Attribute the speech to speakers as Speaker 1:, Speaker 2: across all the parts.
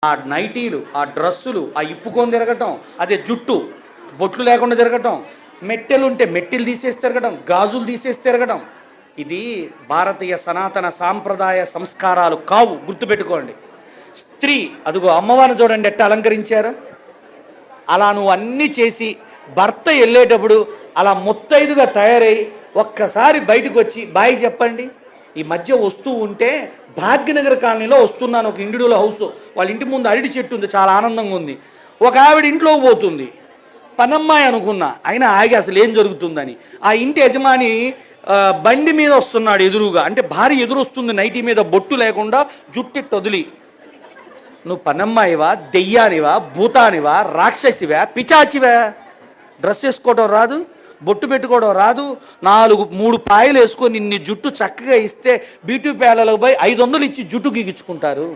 Speaker 1: ఆ నైటీలు, ఆ డ్రెస్సులు, ఆ ఇప్పుకొని తిరగటం, అదే జుట్టు బొట్లు లేకుండా తిరగటం, మెట్టెలుంటే మెట్టెలు తీసేసి తిరగడం, గాజులు తీసేసి తిరగడం, ఇది భారతీయ సనాతన సాంప్రదాయ సంస్కారాలు కావు, గుర్తుపెట్టుకోండి. స్త్రీ అదిగో అమ్మవారిని చూడండి ఎట్ట అలంకరించారు. అలా నువ్వు అన్నీ చేసి భర్త వెళ్ళేటప్పుడు అలా ముత్తైదుగా తయారై ఒక్కసారి బయటకు వచ్చి బాయ్ చెప్పండి. ఈ మధ్య వస్తూ ఉంటే భాగ్యనగర్ కాలనీలో వస్తున్నాను, ఒక ఇండివిజువల్ హౌస్, వాళ్ళ ఇంటి ముందు అరటి చెట్టు ఉంది, చాలా ఆనందంగా ఉంది. ఒక ఆవిడ ఇంట్లో పోతుంది, పనమ్మాయి అనుకున్నా, అయినా ఆగి అసలు ఏం జరుగుతుందని. ఆ ఇంటి యజమాని బండి మీద వస్తున్నాడు ఎదురుగా, అంటే భార్య ఎదురు వస్తుంది, నైటీ మీద బొట్టు లేకుండా జుట్టు వదిలి. నువ్వు పనమ్మాయివా, దెయ్యానివా, భూతానివా, రాక్షసివా, పిచాచివా? డ్రెస్ వేసుకోవడం రాదు, బొట్టు పెట్టుకోవడం రాదు, 3 పాయలు వేసుకొని నిన్ను జుట్టు చక్కగా ఇస్తే బ్యూటీ పార్లర్లకు పోయి 500 ఇచ్చి జుట్టు గీగించుకుంటారు.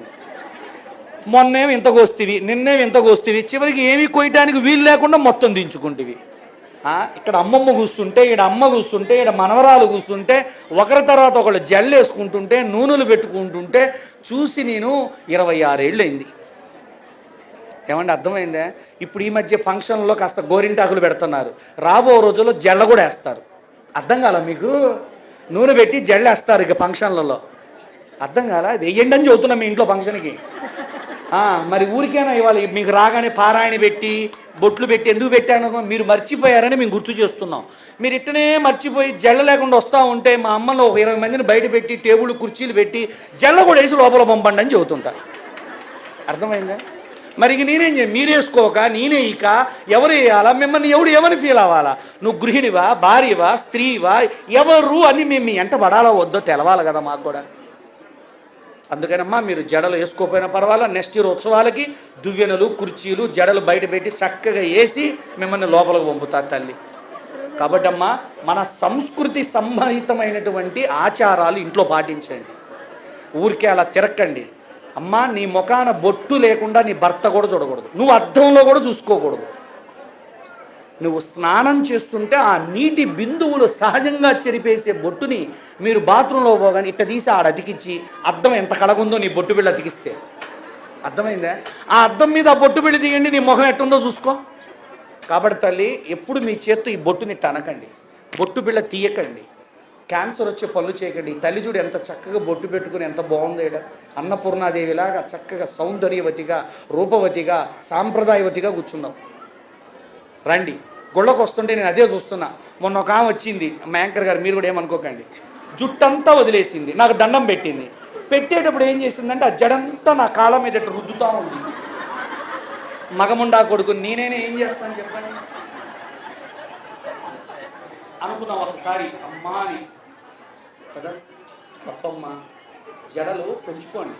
Speaker 1: మొన్నేమి ఇంత కోస్తివి, నిన్నేమి ఇంత కోస్తివి, చివరికి ఏమీ కొయ్యడానికి వీలు లేకుండా మొత్తం దించుకుంటేవి. ఇక్కడ అమ్మమ్మ కూర్చుంటే, ఇక్కడ అమ్మ కూర్చుంటే, ఇక్కడ మనవరాలు కూర్చుంటే, ఒకరి తర్వాత ఒకళ్ళు జల్లు వేసుకుంటుంటే, నూనెలు పెట్టుకుంటుంటే చూసి నేను 26 ఏళ్ళు అయింది. ఏమంటే అర్థమైందా? ఇప్పుడు ఈ మధ్య ఫంక్షన్లో కాస్త గోరింటాకులు పెడుతున్నారు, రాబో రోజుల్లో జల్ల కూడా వేస్తారు. అర్థం కాల మీకు? నూనె పెట్టి జల్లు వేస్తారు ఇక ఫంక్షన్లలో. అర్థం కాల? అది వెయ్యండి అని చెబుతున్నాం మీ ఇంట్లో ఫంక్షన్కి. మరి ఊరికైనా ఇవాళ మీకు రాగానే పారాయణ పెట్టి బొట్లు పెట్టి ఎందుకు పెట్టాను, మీరు మర్చిపోయారని మేము గుర్తు చేస్తున్నాం. మీరు ఇట్టనే మర్చిపోయి జల్ల లేకుండా వస్తూ ఉంటే మా అమ్మలో 20 మందిని బయట పెట్టి టేబుల్ కుర్చీలు పెట్టి జల్ల కూడా వేసి లోపల పంపండి అని చెబుతుంటా. అర్థమైందా? మరి ఇక నేనేం చేయ, మీరేసుకోక నేనే ఇక ఎవరు వేయాలా? మిమ్మల్ని ఎవరు ఫీల్ అవ్వాలా? నువ్వు గృహిణివా, భార్యవా, స్త్రీవా, ఎవరు అని మేము మీ ఎంట పడాలా వద్దో తెలవాలి కదా మాకు కూడా. అందుకనమ్మా మీరు జడలు వేసుకోకపోయినా పర్వాలా, నెక్స్ట్ ఇయర్ ఉత్సవాలకి దువ్వెనలు, కుర్చీలు, జడలు బయట పెట్టి చక్కగా వేసి మిమ్మల్ని లోపలికి పంపుతారు తల్లి. కాబట్టి అమ్మా మన సంస్కృతి సంబంధితమైనటువంటి ఆచారాలు ఇంట్లో పాటించండి, ఊరికే అలా తిరక్కండి. అమ్మా నీ ముఖాన బొట్టు లేకుండా నీ భర్త కూడా చూడకూడదు, నువ్వు అద్దంలో కూడా చూసుకోకూడదు. నువ్వు స్నానం చేస్తుంటే ఆ నీటి బిందువులు సహజంగా చెరిపేసే బొట్టుని మీరు బాత్రూంలో పోగానే ఇట్ట తీసి ఆడ అతికించి, అద్దం ఎంత కళగుందో నీ బొట్టు బిళ్ళ అతికిస్తే. అర్థమైందా? ఆ అద్దం మీద ఆ బొట్టు బిళ్ళ తీయండి, నీ ముఖం ఎట్టుందో చూసుకో. కాబట్టి తల్లి ఎప్పుడు మీ చేత్తో ఈ బొట్టుని అనకండి, బొట్టు బిళ్ళ తీయకండి, క్యాన్సర్ వచ్చే పనులు చేయకండి. తల్లి చూడు ఎంత చక్కగా బొట్టు పెట్టుకుని ఎంత బాగుందో ఇక్కడ, అన్నపూర్ణాదేవిలాగా చక్కగా సౌందర్యవతిగా, రూపవతిగా, సాంప్రదాయవతిగా కూర్చున్నావు. రండి, గుళ్ళకు వస్తుంటే నేను అదే చూస్తున్నా. మొన్న ఒక ఆమె వచ్చింది, మా యాంకర్ గారు, మీరు కూడా ఏమనుకోకండి, జుట్టంతా వదిలేసింది, నాకు దండం పెట్టింది. పెట్టేటప్పుడు ఏం చేసిందంటే ఆ జడంతా నా కాళ్ళ మీద రుద్దుతూ ఉంది. మగముండా కొడుకు నేనైనా ఏం చేస్తాను చెప్పండి అనుకున్నా ఒకసారి. అమ్మా అని కదా, తప్పమ్మా, జడలు పెంచుకోండి.